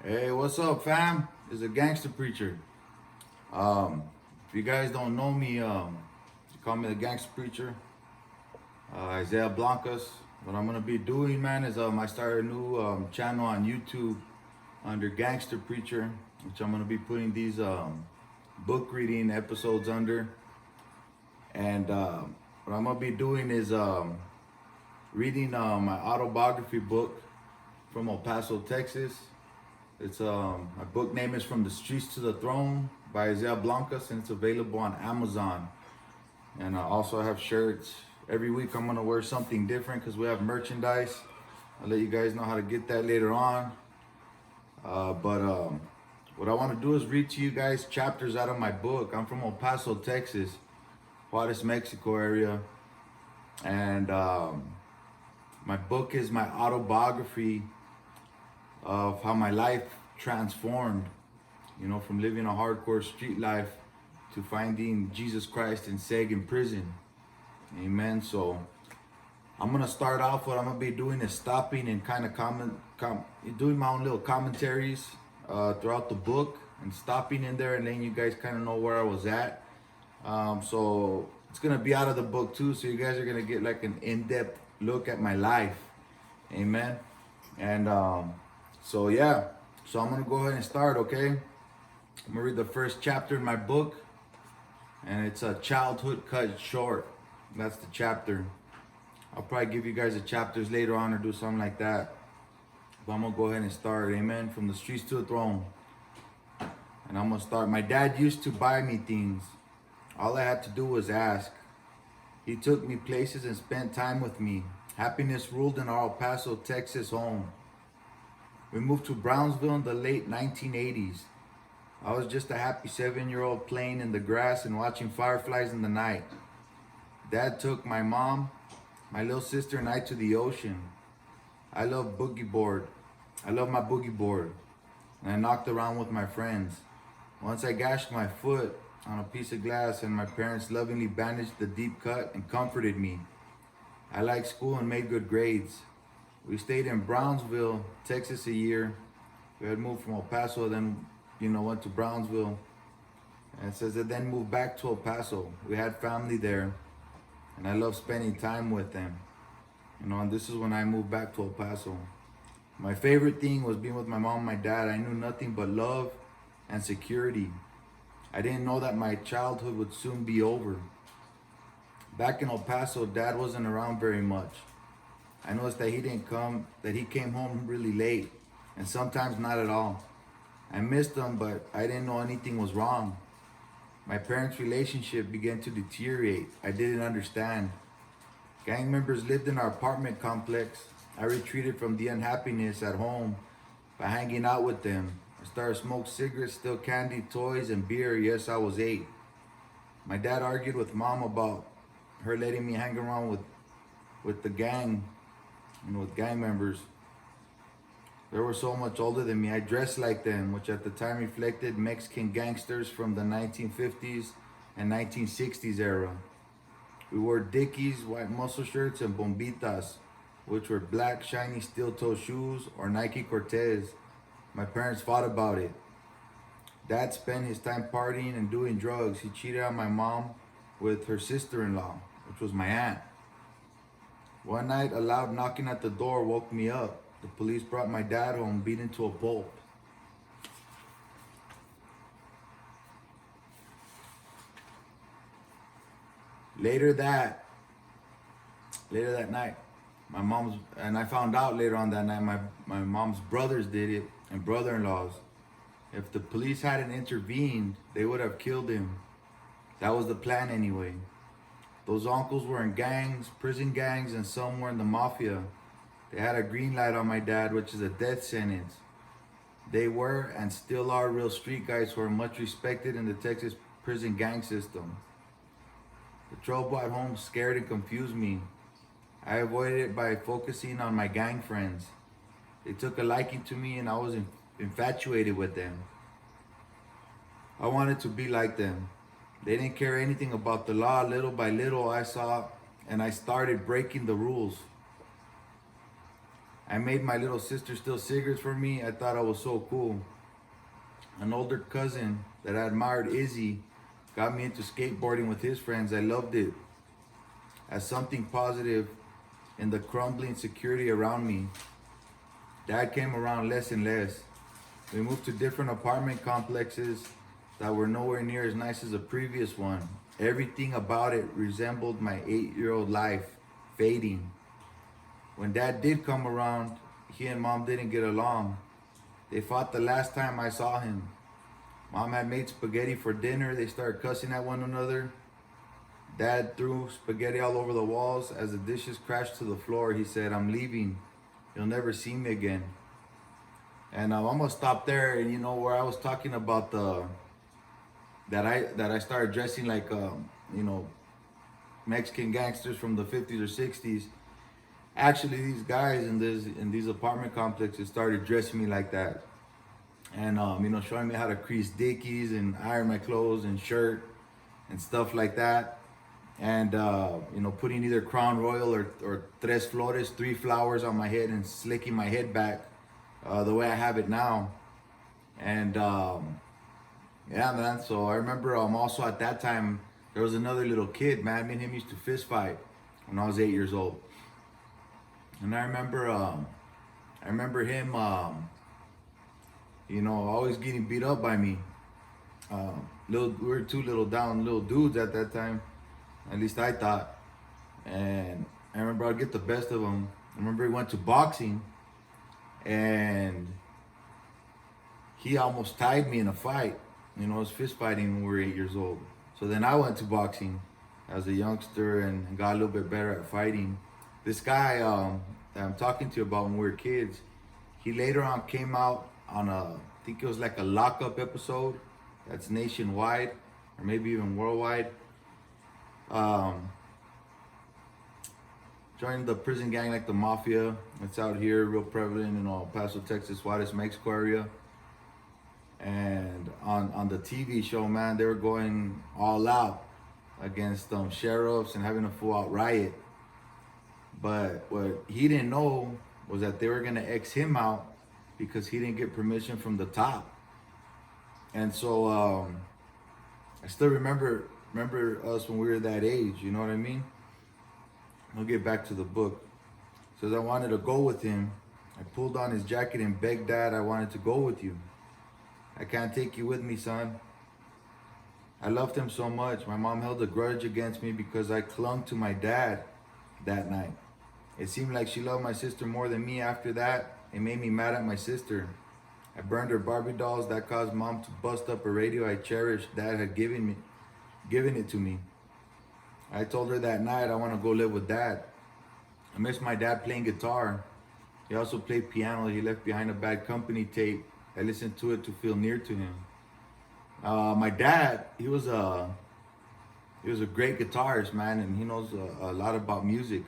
Hey, what's up, fam? It's a gangster preacher. If you guys don't know me, you call me the gangster preacher, Isaiah Blancas. What I'm gonna be doing, man, is I started a new channel on YouTube under Gangster Preacher, which I'm gonna be putting these book reading episodes under. And what I'm gonna be doing is reading my autobiography book from El Paso, Texas. It's my book name is From the Streets to the Throne by Isaiah Blancas, and it's available on Amazon. And I also have shirts. Every week I'm gonna wear something different because we have merchandise. I'll let you guys know how to get that later on. But what I want to do is read to you guys chapters out of my book. I'm from El Paso, Texas, Juarez, Mexico area, and my book is my autobiography of how my life transformed, from living a hardcore street life to finding Jesus Christ in Seguin prison. Amen. So I'm gonna start off. What I'm gonna be doing is stopping and kind of doing my own little commentaries throughout the book and stopping in there and letting you guys kind of know where I was at. So it's gonna be out of the book too, so you guys are gonna get like an in-depth look at my life. Amen. And so yeah, so I'm gonna go ahead and start, okay? I'm gonna read the first chapter in my book, and it's a childhood cut short. That's the chapter. I'll probably give you guys the chapters later on or do something like that. But I'm gonna go ahead and start, amen? From the streets to the throne. And I'm gonna start. My dad used to buy me things. All I had to do was ask. He took me places and spent time with me. Happiness ruled in our El Paso, Texas home. We moved to Brownsville in the late 1980s. I was just a happy 7-year-old playing in the grass and watching fireflies in the night. Dad took my mom, my little sister, and I to the ocean. I love boogie board. I love my boogie board. And I knocked around with my friends. Once I gashed my foot on a piece of glass, and my parents lovingly bandaged the deep cut and comforted me. I liked school and made good grades. We stayed in Brownsville, Texas a year. We had moved from El Paso, then, went to Brownsville. And it says that then moved back to El Paso. We had family there, and I love spending time with them. And this is when I moved back to El Paso. My favorite thing was being with my mom and my dad. I knew nothing but love and security. I didn't know that my childhood would soon be over. Back in El Paso, Dad wasn't around very much. I noticed that he came home really late, and sometimes not at all. I missed him, but I didn't know anything was wrong. My parents' relationship began to deteriorate. I didn't understand. Gang members lived in our apartment complex. I retreated from the unhappiness at home by hanging out with them. I started smoking cigarettes, steal candy, toys, and beer. Yes, I was 8. My dad argued with Mom about her letting me hang around with the gang, with gang members. They were so much older than me. I dressed like them, which at the time reflected Mexican gangsters from the 1950s and 1960s era. We wore Dickies, white muscle shirts, and bombitas, which were black, shiny steel-toe shoes, or Nike Cortez. My parents fought about it. Dad spent his time partying and doing drugs. He cheated on my mom with her sister-in-law, which was my aunt. One night, a loud knocking at the door woke me up. The police brought my dad home, beaten to a pulp. Later that night, I found out later on that night, my mom's brothers did it, and brother-in-laws. If the police hadn't intervened, they would have killed him. That was the plan anyway. Those uncles were in gangs, prison gangs, and some were in the mafia. They had a green light on my dad, which is a death sentence. They were and still are real street guys who are much respected in the Texas prison gang system. The trouble at home scared and confused me. I avoided it by focusing on my gang friends. They took a liking to me, and I was infatuated with them. I wanted to be like them. They didn't care anything about the law. Little by little, I saw and I started breaking the rules. I made my little sister steal cigarettes for me. I thought I was so cool. An older cousin that I admired, Izzy, got me into skateboarding with his friends. I loved it as something positive in the crumbling security around me. Dad came around less and less. We moved to different apartment complexes that were nowhere near as nice as the previous one. Everything about it resembled my 8-year-old life, fading. When Dad did come around, he and Mom didn't get along. They fought the last time I saw him. Mom had made spaghetti for dinner. They started cussing at one another. Dad threw spaghetti all over the walls. As the dishes crashed to the floor, he said, "I'm leaving. You'll never see me again." And I'm gonna stop there. And where I was talking about that I started dressing like Mexican gangsters from the 50s or 60s. Actually, these guys in these apartment complexes started dressing me like that, and showing me how to crease dickies and iron my clothes and shirt and stuff like that, and putting either Crown Royal or Tres Flores, 3 flowers on my head and slicking my head back the way I have it now, and yeah, man. So I remember also at that time there was another little kid, man. Me and him used to fist fight when I was 8 years old. And I remember him, always getting beat up by me. We were 2 little down little dudes at that time, at least I thought. And I remember I'd get the best of him. I remember he went to boxing, and he almost tied me in a fight. It was fist fighting when we were 8 years old. So then I went to boxing as a youngster and got a little bit better at fighting. This guy that I'm talking to you about when we were kids, he later on came out on I think it was like a lockup episode that's nationwide or maybe even worldwide. Joined the prison gang like the mafia. It's out here, real prevalent in El Paso, Texas, Juarez, Mexico area. And on the TV show, man, they were going all out against sheriffs and having a full-out riot. But what he didn't know was that they were gonna X him out because he didn't get permission from the top. And so I still remember us when we were that age, you know what I mean? We'll get back to the book. Says I wanted to go with him. I pulled on his jacket and begged Dad, "I wanted to go with you. I can't take you with me, son." I loved him so much. My mom held a grudge against me because I clung to my dad that night. It seemed like she loved my sister more than me after that. It made me mad at my sister. I burned her Barbie dolls. That caused Mom to bust up a radio I cherished. Dad had given it to me. I told her that night I want to go live with Dad. I miss my dad playing guitar. He also played piano. He left behind a Bad Company tape. I listened to it to feel near to him. My dad, he was a great guitarist, man, and he knows a lot about music.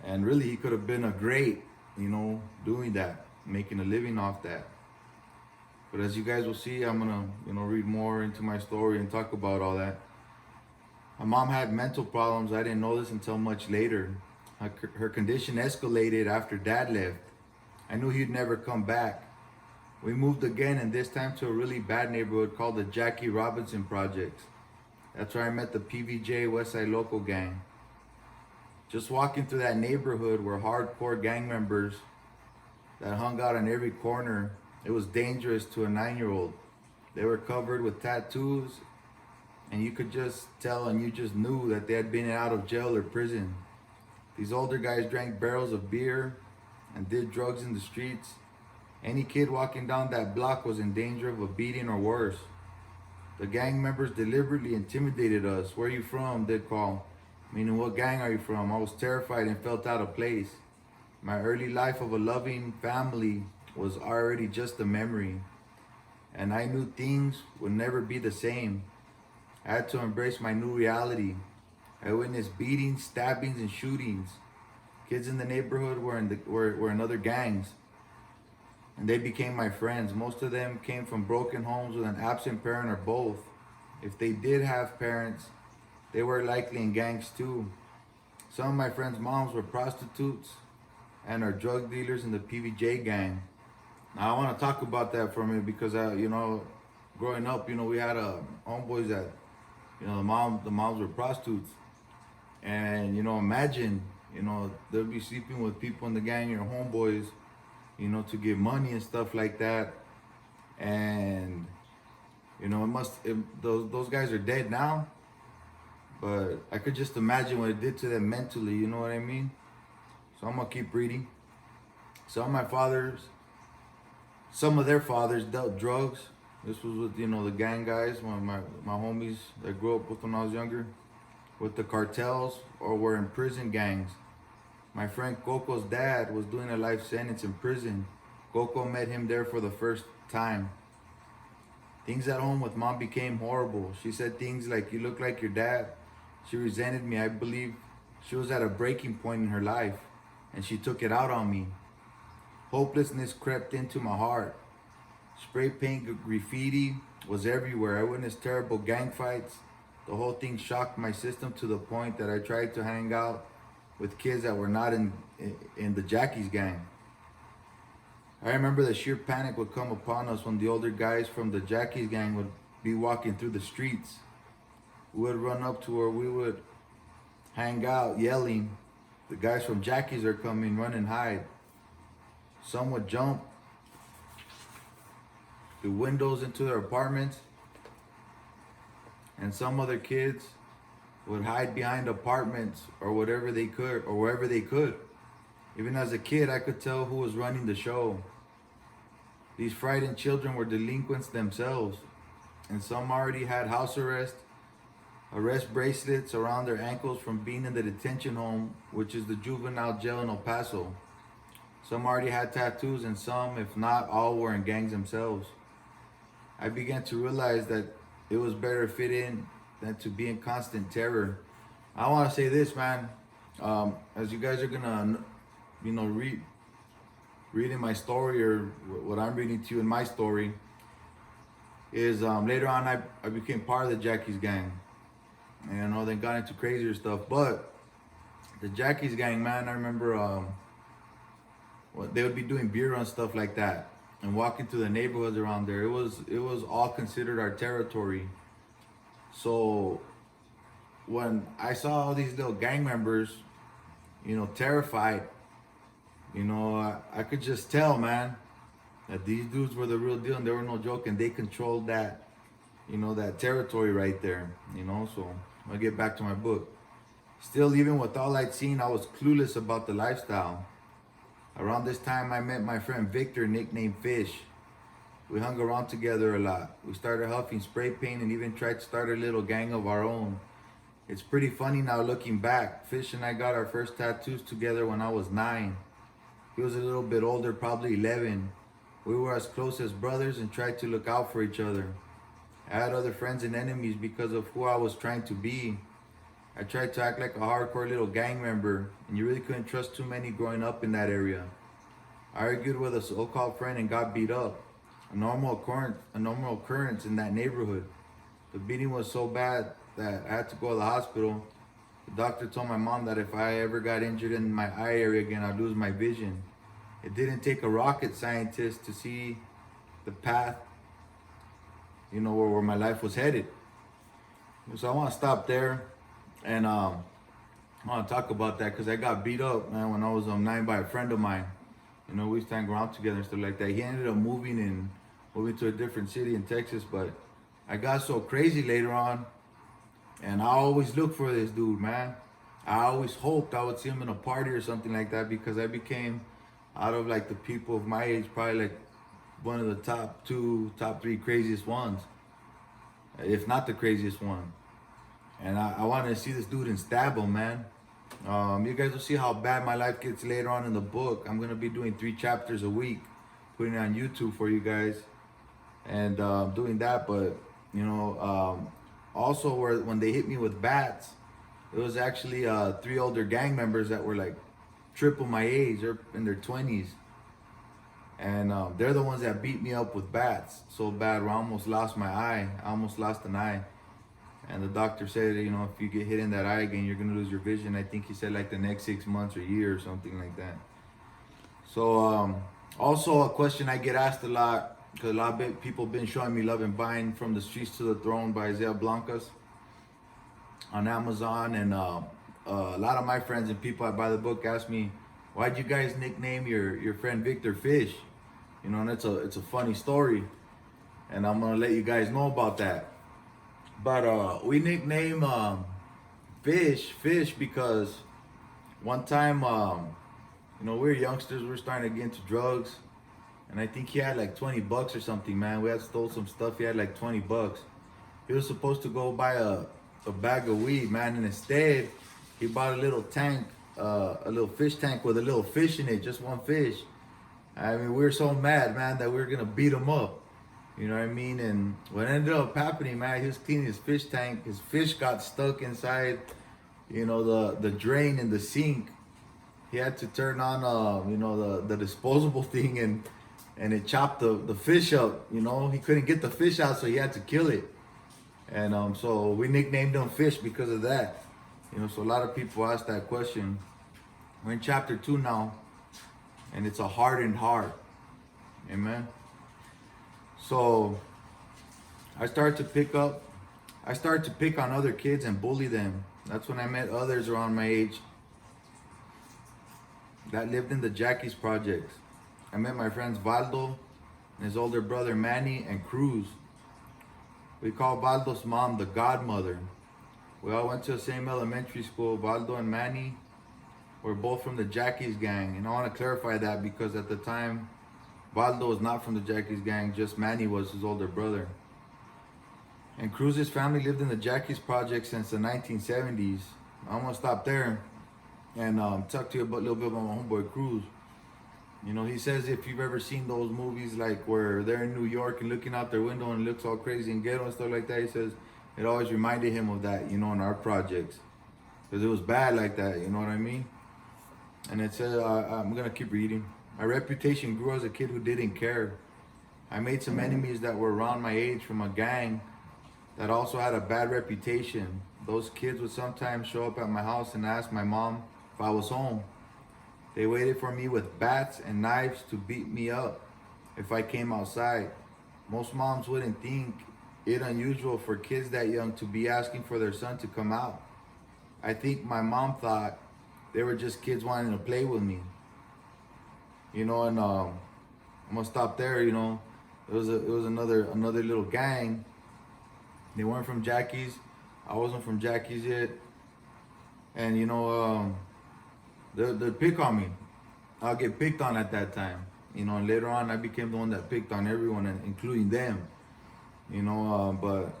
And really, he could have been a great, doing that, making a living off that. But as you guys will see, I'm gonna, read more into my story and talk about all that. My mom had mental problems. I didn't know this until much later. Her condition escalated after Dad left. I knew he'd never come back. We moved again, and this time to a really bad neighborhood called the Jackie Robinson Projects. That's where I met the PVJ Westside Local Gang. Just walking through that neighborhood were hardcore gang members that hung out on every corner. It was dangerous to a 9-year-old. They were covered with tattoos, and you could just tell and you just knew that they had been out of jail or prison. These older guys drank barrels of beer and did drugs in the streets. Any kid walking down that block was in danger of a beating or worse. The gang members deliberately intimidated us. "Where are you from?" they'd call. Meaning, "What gang are you from?" I was terrified and felt out of place. My early life of a loving family was already just a memory. And I knew things would never be the same. I had to embrace my new reality. I witnessed beatings, stabbings, and shootings. Kids in the neighborhood were in other gangs, and they became my friends. Most of them came from broken homes with an absent parent or both. If they did have parents, they were likely in gangs too. Some of my friends' moms were prostitutes, and are drug dealers in the PVJ gang. Now I want to talk about that for a minute because growing up, we had homeboys that, the moms were prostitutes, and imagine, they'll be sleeping with people in the gang, your homeboys, to get money and stuff like that, and those guys are dead now, but I could just imagine what it did to them mentally. You know what I mean? So I'm gonna keep reading. Some of their fathers dealt drugs. This was with the gang guys, my homies that grew up with when I was younger, with the cartels or were in prison gangs. My friend Coco's dad was doing a life sentence in prison. Coco met him there for the first time. Things at home with mom became horrible. She said things like, "You look like your dad." She resented me. I believe she was at a breaking point in her life, and she took it out on me. Hopelessness crept into my heart. Spray paint graffiti was everywhere. I witnessed terrible gang fights. The whole thing shocked my system to the point that I tried to hang out with kids that were not in the Jackie's gang. I remember the sheer panic would come upon us when the older guys from the Jackie's gang would be walking through the streets. We would run up to where we would hang out yelling, "The guys from Jackie's are coming, run and hide." Some would jump through windows into their apartments, and some other kids would hide behind apartments or whatever they could, or wherever they could. Even as a kid, I could tell who was running the show. These frightened children were delinquents themselves, and some already had house arrest bracelets around their ankles from being in the detention home, which is the juvenile jail in El Paso. Some already had tattoos, and some, if not all, were in gangs themselves. I began to realize that it was better to fit in than to be in constant terror. I want to say this, man. As you guys are gonna, reading my story, or what I'm reading to you in my story, is later on I became part of the Jackie's gang. And they got into crazier stuff. But the Jackie's gang, man, I remember they would be doing beer run stuff like that and walking through the neighborhoods around there. It was all considered our territory. So when I saw all these little gang members, terrified, I could just tell, man, that these dudes were the real deal and they were no joke, and they controlled that, that territory right there, so I'll get back to my book. Still, even with all I'd seen, I was clueless about the lifestyle. Around this time, I met my friend Victor, nicknamed Fish. We hung around together a lot. We started huffing spray paint and even tried to start a little gang of our own. It's pretty funny now looking back. Fish and I got our first tattoos together when I was 9. He was a little bit older, probably 11. We were as close as brothers and tried to look out for each other. I had other friends and enemies because of who I was trying to be. I tried to act like a hardcore little gang member, and you really couldn't trust too many growing up in that area. I argued with a so-called friend and got beat up. A normal occurrence in that neighborhood. The beating was so bad that I had to go to the hospital. The doctor told my mom that if I ever got injured in my eye area again, I'd lose my vision. It didn't take a rocket scientist to see the path, where my life was headed. So I want to stop there, and I want to talk about that because I got beat up, man, when I was 9 by a friend of mine. We used to hang around together and stuff like that. He ended up moving to a different city in Texas, but I got so crazy later on, and I always looked for this dude, man. I always hoped I would see him in a party or something like that, because I became, out of like the people of my age, probably like one of the top 3 craziest ones, if not the craziest one. And I wanted to see this dude and stab him, man. You guys will see how bad my life gets later on in the book. I'm gonna be doing 3 chapters a week, putting it on YouTube for you guys, and doing that. But also when they hit me with bats, it was actually 3 older gang members that were like triple my age. They're in their 20s, and they're the ones that beat me up with bats so bad where I almost lost my eye. I almost lost an eye. And the doctor said, if you get hit in that eye again, you're going to lose your vision. I think he said like the next 6 months or year or something like that. So also a question I get asked a lot, because a lot of people been showing me love and buying From the Streets to the Throne by Isaiah Blancas on Amazon, and a lot of my friends and people that buy the book ask me, why'd you guys nickname your friend Victor Fish? You know, and it's a funny story, and I'm gonna let you guys know about that. But we nickname Fish because one time, you know, we were youngsters, we were starting to get into drugs, and I think he had like 20 bucks or something, man. We had stole some stuff. He had like 20 bucks. He was supposed to go buy a bag of weed, man, and instead he bought a little tank, a little fish tank with a little fish in it, just one fish. I mean, we were so mad, man, that we were gonna beat him up. You know what I mean? And what ended up happening, man, he was cleaning his fish tank. His fish got stuck inside, you know, the drain in the sink. He had to turn on, you know, the disposable thing, and it chopped the fish up. You know, he couldn't get the fish out, so he had to kill it. And so we nicknamed him Fish because of that. You know, so a lot of people ask that question. We're in chapter 2 now, and it's a hardened heart. Amen. So I started to pick on other kids and bully them. That's when I met others around my age that lived in the Jackie's projects. I met my friends Valdo and his older brother Manny and Cruz. We call Valdo's mom the godmother. We all went to the same elementary school. Valdo and Manny were both from the Jackie's gang. And I want to clarify that because at the time, Valdo was not from the Jackie's gang, just Manny was his older brother. And Cruz's family lived in the Jackie's project since the 1970s. I'm gonna stop there and talk to you about a little bit about my homeboy Cruz. You know, he says if you've ever seen those movies like where they're in New York and looking out their window and it looks all crazy and ghetto and stuff like that, he says it always reminded him of that, you know, in our projects. Because it was bad like that, you know what I mean? And it says, I'm gonna keep reading. My reputation grew as a kid who didn't care. I made some enemies that were around my age from a gang that also had a bad reputation. Those kids would sometimes show up at my house and ask my mom if I was home. They waited for me with bats and knives to beat me up if I came outside. Most moms wouldn't think it unusual for kids that young to be asking for their son to come out. I think my mom thought they were just kids wanting to play with me. You know, and I'm gonna stop there. You know, it was another little gang. They weren't from Jackie's. I wasn't from Jackie's yet, and you know, they pick on me. I'll get picked on at that time. You know, and later on, I became the one that picked on everyone, including them. You know, but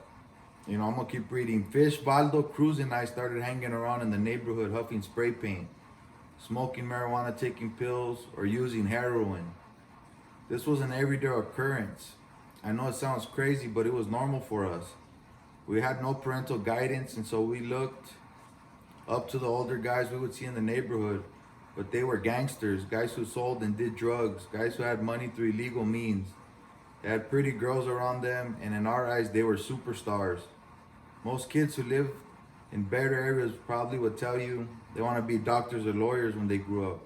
you know, I'm gonna keep reading. Fish, Valdo, Cruz, and I started hanging around in the neighborhood, huffing spray paint, smoking marijuana, taking pills, or using heroin. This was an everyday occurrence. I know it sounds crazy, but it was normal for us. We had no parental guidance, and so we looked up to the older guys we would see in the neighborhood, but they were gangsters, guys who sold and did drugs, guys who had money through illegal means. They had pretty girls around them, and in our eyes, they were superstars. Most kids who live in better areas probably would tell you they want to be doctors or lawyers when they grew up.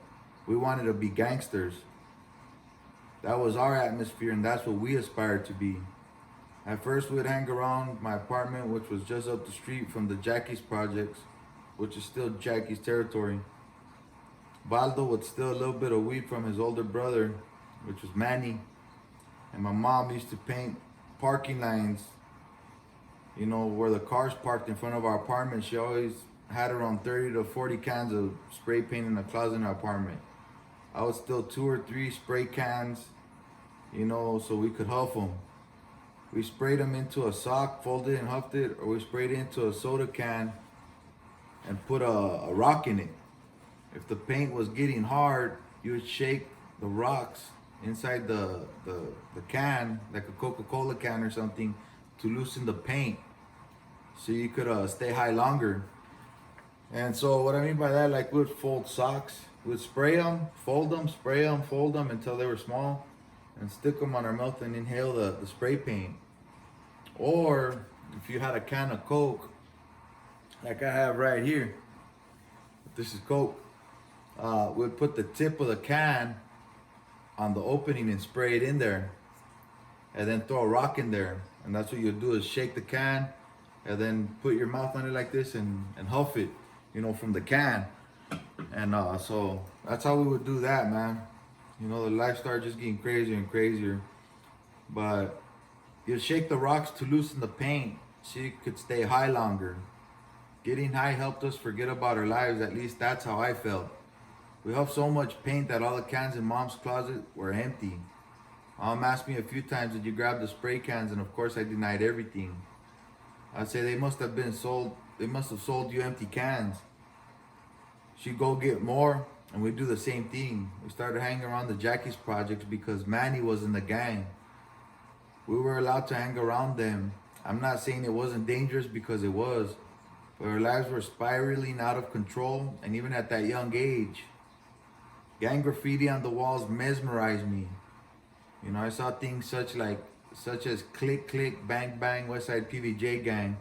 We wanted to be gangsters. That was our atmosphere, and that's what we aspired to be. At first, we would hang around my apartment, which was just up the street from the Jackie's projects, which is still Jackie's territory. Valdo would steal a little bit of weed from his older brother, which was Manny. And my mom used to paint parking lines, you know, where the cars parked in front of our apartment. She always had around 30 to 40 cans of spray paint in the closet in our apartment. I would steal 2 or 3 spray cans, you know, so we could huff them. We sprayed them into a sock, folded and huffed it, or we sprayed it into a soda can and put a rock in it. If the paint was getting hard, you would shake the rocks inside the can, like a Coca-Cola can or something, to loosen the paint so you could stay high longer. And so what I mean by that, like we would fold socks, we would spray them, fold them, spray them, fold them until they were small, and stick them on our mouth and inhale the spray paint. Or if you had a can of Coke, like I have right here, this is Coke, we'd put the tip of the can on the opening and spray it in there, and then throw a rock in there. And that's what you do, is shake the can and then put your mouth on it like this and huff it, from the can. And so that's how we would do that, man. The life started just getting crazier and crazier. But you shake the rocks to loosen the paint so you could stay high longer. Getting high helped us forget about our lives. At least that's how I felt. We huffed so much paint that all the cans in Mom's closet were empty. Mom asked me a few times, did you grab the spray cans? And of course I denied everything. I'd say they must have sold you empty cans. She'd go get more, and we'd do the same thing. We started hanging around the Jackie's projects because Manny was in the gang. We were allowed to hang around them. I'm not saying it wasn't dangerous, because it was, but our lives were spiraling out of control, and even at that young age. Gang graffiti on the walls mesmerized me. I saw things such as Click Click, Bang Bang, Westside PVJ Gang,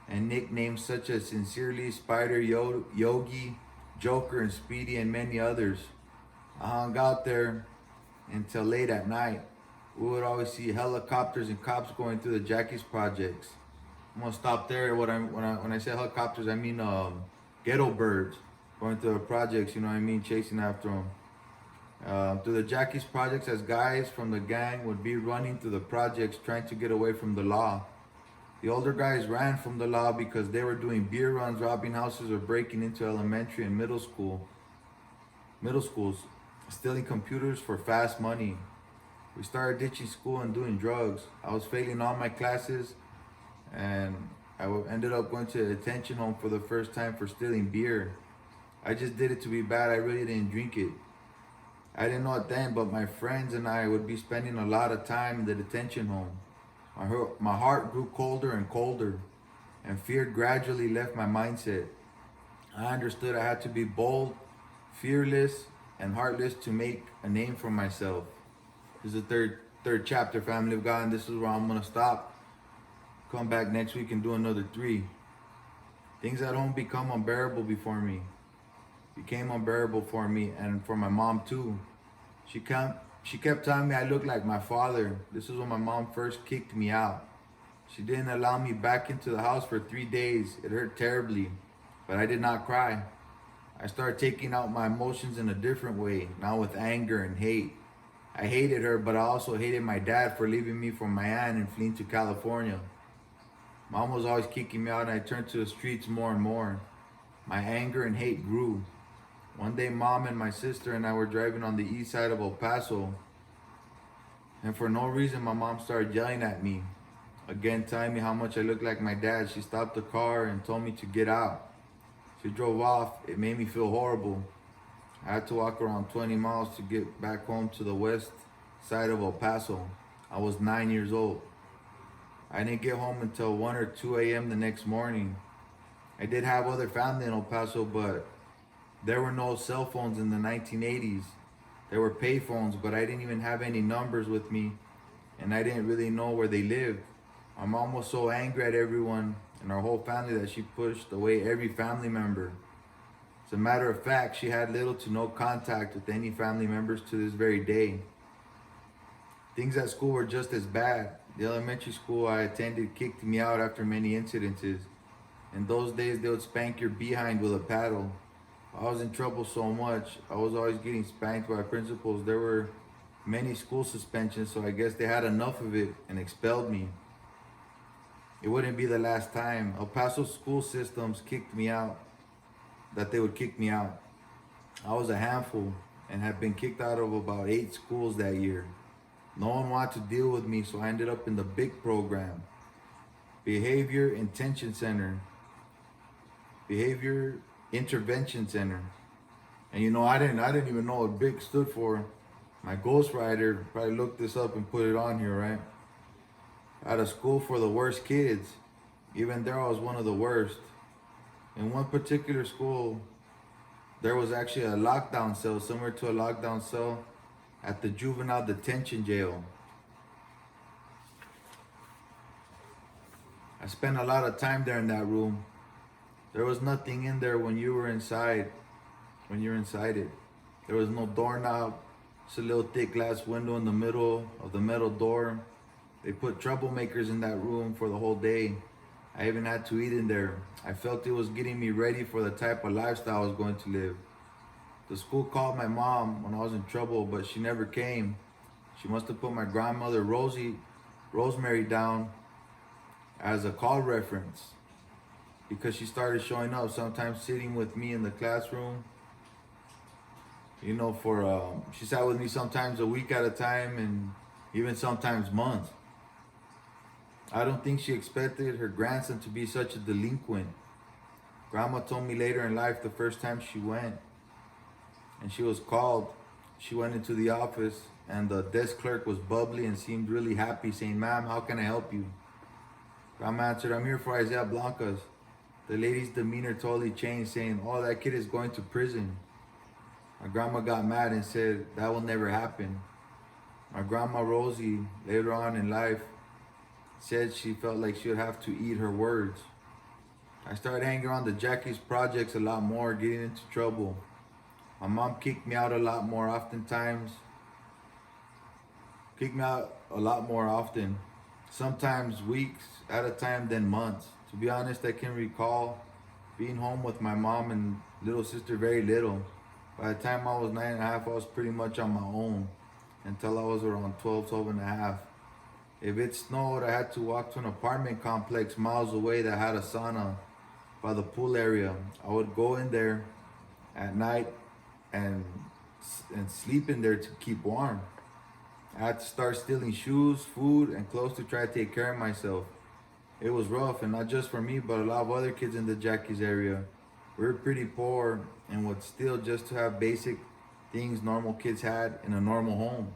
and nicknames such as Sincerely, Spider, Yogi, Joker, and Speedy, and many others. I hung out there until late at night. We would always see helicopters and cops going through the Jackie's projects. I'm gonna stop there. When I say helicopters, I mean ghetto birds going through the projects. Chasing after them. Through the Jackie's projects, as guys from the gang would be running through the projects trying to get away from the law. The older guys ran from the law because they were doing beer runs, robbing houses, or breaking into elementary and middle schools, stealing computers for fast money. We started ditching school and doing drugs. I was failing all my classes, and I ended up going to a detention home for the first time for stealing beer. I just did it to be bad. I really didn't drink it. I didn't know it then, but my friends and I would be spending a lot of time in the detention home. My heart grew colder and colder, and fear gradually left my mindset. I understood I had to be bold, fearless, and heartless to make a name for myself. This is the third chapter, family of God, and this is where I'm gonna stop. Come back next week and do another 3. Things at home became unbearable for me, and for my mom too. She kept telling me I looked like my father. This is when my mom first kicked me out. She didn't allow me back into the house for 3 days. It hurt terribly, but I did not cry. I started taking out my emotions in a different way, now with anger and hate. I hated her, but I also hated my dad for leaving me for my aunt and fleeing to California. Mom was always kicking me out, and I turned to the streets more and more. My anger and hate grew. One day, Mom and my sister and I were driving on the east side of El Paso, and for no reason, my mom started yelling at me, again telling me how much I looked like my dad. She stopped the car and told me to get out. She drove off. It made me feel horrible. I had to walk around 20 miles to get back home to the west side of El Paso. I was 9 years old. I didn't get home until 1 or 2 a.m. the next morning. I did have other family in El Paso, but there were no cell phones in the 1980s. There were pay phones, but I didn't even have any numbers with me, and I didn't really know where they lived. My mom was so angry at everyone and our whole family that she pushed away every family member. As a matter of fact, she had little to no contact with any family members to this very day. Things at school were just as bad. The elementary school I attended kicked me out after many incidences. In those days, they would spank your behind with a paddle. I was in trouble so much. I was always getting spanked by principals. There were many school suspensions, so I guess they had enough of it and expelled me. It wouldn't be the last time. El Paso school systems kicked me out, that they would kick me out. I was a handful and had been kicked out of about 8 schools that year. No one wanted to deal with me, so I ended up in the big program, Behavior Intervention Center. And I didn't even know what BIG stood for. My ghostwriter probably looked this up and put it on here, right? At a school for the worst kids. Even there, I was one of the worst. In one particular school, there was actually a lockdown cell, similar to a lockdown cell at the juvenile detention jail. I spent a lot of time there in that room. There was nothing in there when you're inside it. There was no doorknob, It's a little thick glass window in the middle of the metal door. They put troublemakers in that room for the whole day. I even had to eat in there. I felt it was getting me ready for the type of lifestyle I was going to live. The school called my mom when I was in trouble, but she never came. She must have put my grandmother Rosemary down as a call reference because she started showing up, sometimes sitting with me in the classroom. You know, she sat with me sometimes a week at a time and even sometimes months. I don't think she expected her grandson to be such a delinquent. Grandma told me later in life, the first time she went and she was called, she went into the office and the desk clerk was bubbly and seemed really happy, saying, "Ma'am, how can I help you?" Grandma answered, "I'm here for Isaiah Blancas." The lady's demeanor totally changed, saying, "Oh, that kid is going to prison." My grandma got mad and said, "That will never happen." My grandma Rosie, later on in life, said she felt like she would have to eat her words. I started hanging around the Jackie's projects a lot more, getting into trouble. My mom kicked me out a lot more often. Sometimes weeks at a time, then months. To be honest, I can recall being home with my mom and little sister very little. By the time I was 9.5, I was pretty much on my own until I was around 12 and a half. If it snowed, I had to walk to an apartment complex miles away that had a sauna by the pool area. I would go in there at night and sleep in there to keep warm. I had to start stealing shoes, food, and clothes to try to take care of myself. It was rough, and not just for me, but a lot of other kids in the Jackie's area. We were pretty poor and would steal just to have basic things normal kids had in a normal home.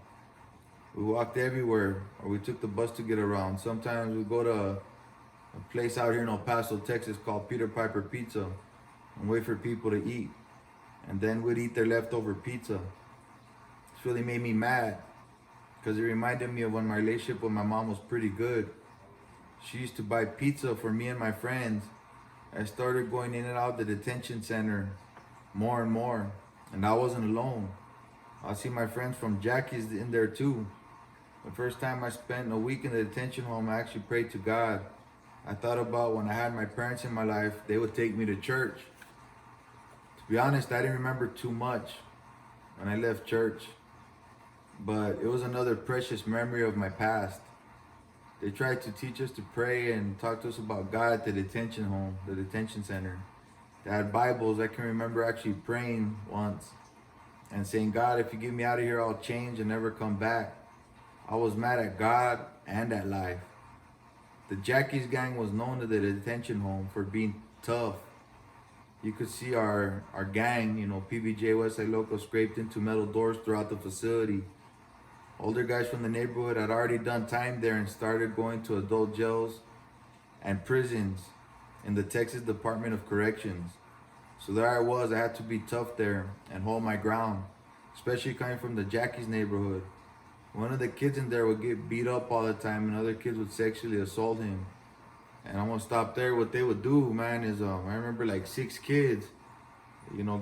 We walked everywhere, or we took the bus to get around. Sometimes we'd go to a place out here in El Paso, Texas called Peter Piper Pizza and wait for people to eat. And then we'd eat their leftover pizza. This really made me mad because it reminded me of when my relationship with my mom was pretty good. She used to buy pizza for me and my friends. I started going in and out the detention center more and more, and I wasn't alone. I see my friends from Jackie's in there too. The first time I spent a week in the detention home, I actually prayed to God. I thought about when I had my parents in my life, they would take me to church. To be honest, I didn't remember too much when I left church, but it was another precious memory of my past. They tried to teach us to pray and talk to us about God at the detention home, the detention center. They had Bibles. I can remember actually praying once and saying, "God, if you get me out of here, I'll change and never come back." I was mad at God and at life. The Jackie's gang was known to the detention home for being tough. You could see our gang, PBJ Westside Loco, scraped into metal doors throughout the facility. Older guys from the neighborhood had already done time there and started going to adult jails and prisons in the Texas Department of Corrections. So there I was, I had to be tough there and hold my ground, especially coming from the Jackie's neighborhood. One of the kids in there would get beat up all the time and other kids would sexually assault him. And I'm gonna stop there. What they would do, man, is I remember like 6 kids,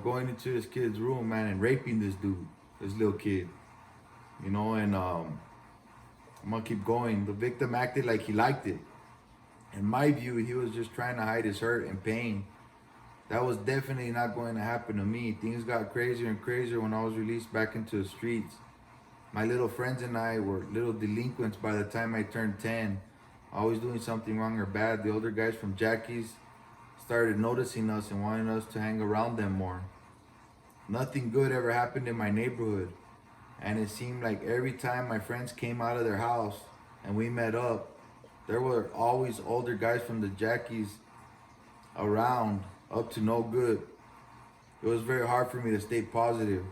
going into this kid's room, man, and raping this dude, this little kid. And I'm gonna keep going. The victim acted like he liked it. In my view, he was just trying to hide his hurt and pain. That was definitely not going to happen to me. Things got crazier and crazier when I was released back into the streets. My little friends and I were little delinquents by the time I turned 10, always doing something wrong or bad. The older guys from Jackie's started noticing us and wanting us to hang around them more. Nothing good ever happened in my neighborhood. And it seemed like every time my friends came out of their house and we met up, there were always older guys from the Jackie's around, up to no good. It was very hard for me to stay positive.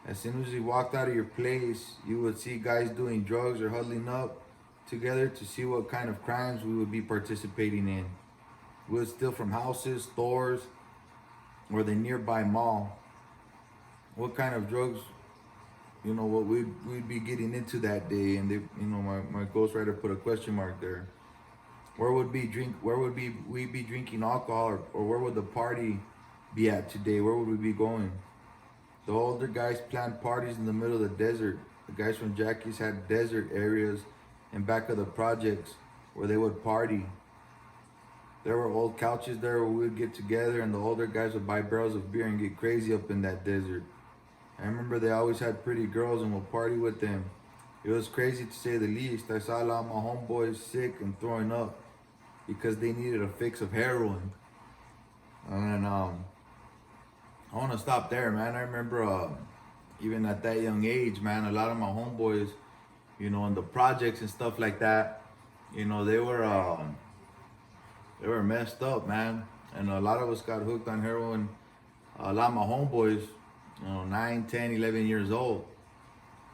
As soon as you walked out of your place, you would see guys doing drugs or huddling up together to see what kind of crimes we would be participating in. We would steal from houses, stores, or the nearby mall. What kind of drugs, what we'd be getting into that day, and my ghostwriter put a question mark there. Where would we be drinking alcohol, or where would the party be at today? Where would we be going? The older guys planned parties in the middle of the desert. The guys from Jackie's had desert areas in back of the projects where they would party. There were old couches there where we would get together, and the older guys would buy barrels of beer and get crazy up in that desert. I remember they always had pretty girls and would party with them. It was crazy to say the least. I saw a lot of my homeboys sick and throwing up because they needed a fix of heroin. And I want to stop there, man. I remember even at that young age, man, a lot of my homeboys, you know, in the projects and stuff like that, you know, they were messed up, man. And a lot of us got hooked on heroin. A lot of my homeboys, you know, 9, 10, 11 years old.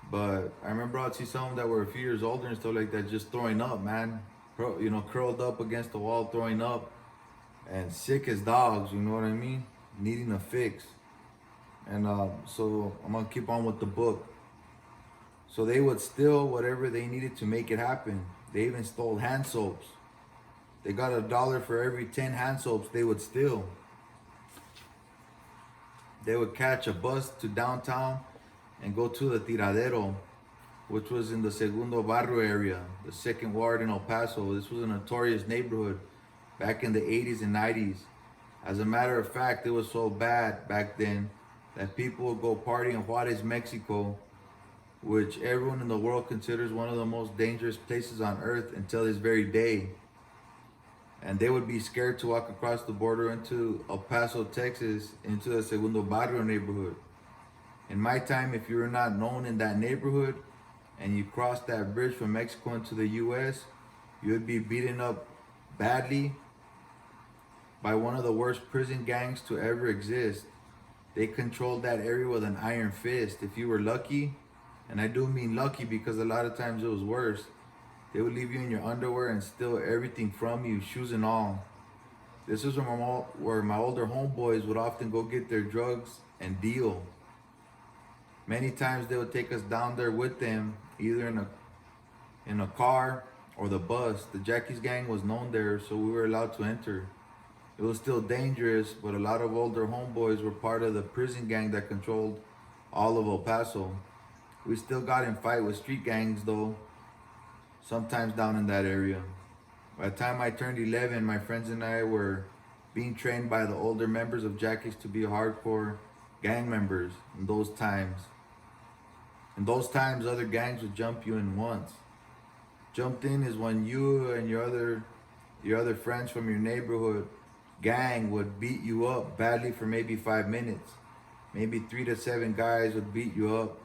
But I remember I'd see some that were a few years older and stuff like that just throwing up, man. You know, curled up against the wall, throwing up. And sick as dogs, you know what I mean? Needing a fix. And so I'm gonna keep on with the book. So they would steal whatever they needed to make it happen. They even stole hand soaps. They got $1 for every 10 hand soaps they would steal. They would catch a bus to downtown and go to the Tiradero, which was in the Segundo Barrio area, the second ward in El Paso. This was a notorious neighborhood back in the 80s and 90s. As a matter of fact, it was so bad back then that people would go party in Juarez, Mexico, which everyone in the world considers one of the most dangerous places on earth until this very day. And they would be scared to walk across the border into El Paso, Texas, into the Segundo Barrio neighborhood. In my time, if you were not known in that neighborhood and you crossed that bridge from Mexico into the US, you would be beaten up badly by one of the worst prison gangs to ever exist. They controlled that area with an iron fist. If you were lucky, and I do mean lucky because a lot of times it was worse, they would leave you in your underwear and steal everything from you, shoes and all. This is where my older homeboys would often go get their drugs and deal. Many times they would take us down there with them, either in a car or the bus. The Jackie's gang was known there, so we were allowed to enter. It was still dangerous, but a lot of older homeboys were part of the prison gang that controlled all of El Paso. We still got in fight with street gangs though, sometimes down in that area. By the time I turned 11, my friends and I were being trained by the older members of Jackie's to be hardcore gang members in those times. In those times, other gangs would jump you in once. Jumped in is when you and your other friends from your neighborhood gang would beat you up badly for maybe 5 minutes. Maybe 3 to 7 guys would beat you up,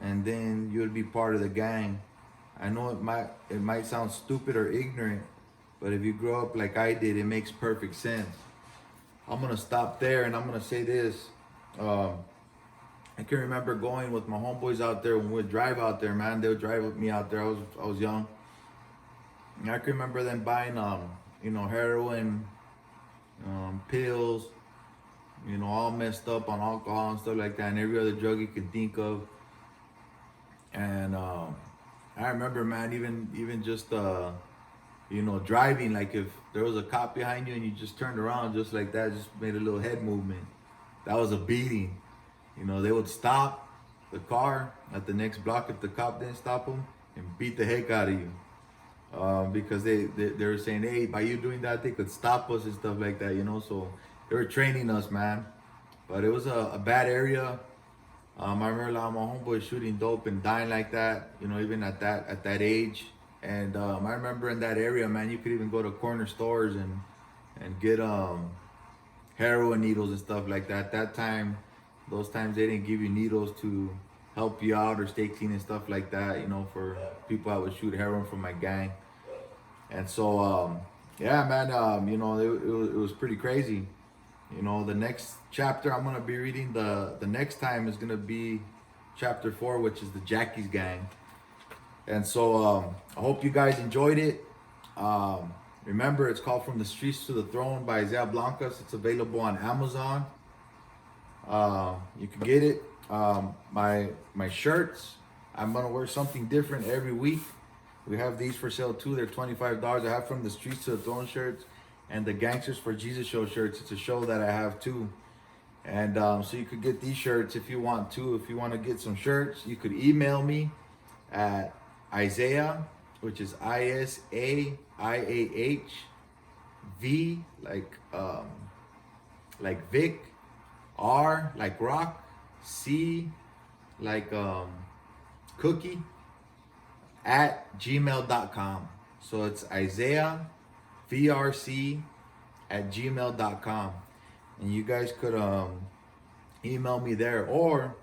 and then you would be part of the gang. I know it might sound stupid or ignorant, but if you grow up like I did, it makes perfect sense. I'm gonna stop there and I'm gonna say this. I can remember going with my homeboys out there when we would drive out there, man. They would drive with me out there. I was young. And I can remember them buying you know, heroin, pills, you know, all messed up on alcohol and stuff like that, and every other drug you could think of. And I remember, man, even just you know, driving, like if there was a cop behind you and you just turned around just like that, just made a little head movement, that was a beating. You know, they would stop the car at the next block if the cop didn't stop them and beat the heck out of you. Because they were saying, hey, by you doing that, they could stop us and stuff like that, you know. So they were training us, man. But it was a bad area. I remember a lot of my homeboys shooting dope and dying like that, you know, even at that age. And I remember in that area, man, you could even go to corner stores and get heroin needles and stuff like that. At that time, those times they didn't give you needles to help you out or stay clean and stuff like that, you know, for people that would shoot heroin from my gang. And so, yeah, man, you know, it was pretty crazy. You know, the next chapter I'm going to be reading the next time is going to be chapter 4, which is the Jackie's gang. And so I hope you guys enjoyed it. Remember, it's called From the Streets to the Throne by Isaiah Blancas. It's available on Amazon. You can get it. My shirts, I'm gonna wear something different every week. We have these for sale too. They're $25. I have From the Streets to the Throne shirts and the Gangsters for Jesus show shirts. It's a show that I have too. And so you could get these shirts if you want to. If you want to get some shirts, you could email me at Isaiah, which is ISAIAH like Vic, R like rock, C like cookie at gmail.com. So it's Isaiah VRC at gmail.com. And you guys could email me there, or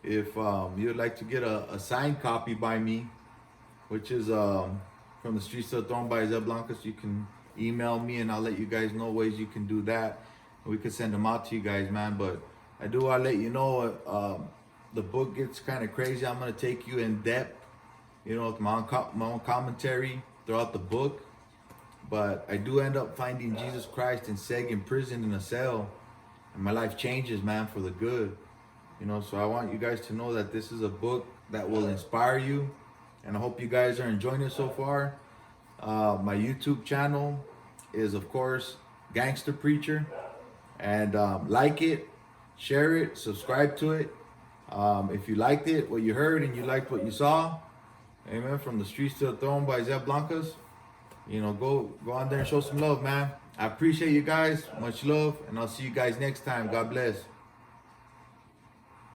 if you'd like to get a signed copy by me, which is from the Streets of the Throne by Isaiah Blancas, you can email me and I'll let you guys know ways you can do that. We could send them out to you guys, man. But I do want to let you know the book gets kind of crazy. I'm going to take you in depth, with my own commentary throughout the book. But I do end up finding Jesus Christ in Seg in prison in a cell. And my life changes, man, for the good. So I want you guys to know that this is a book that will inspire you. And I hope you guys are enjoying it so far. My YouTube channel is, of course, Gangster Preacher. And like it, share it, subscribe to it. If you liked it, what you heard, and you liked what you saw, amen, from the Streets to the Throne by Isaiah Blancas, go on there and show some love, man. I appreciate you guys. Much love. And I'll see you guys next time. God bless.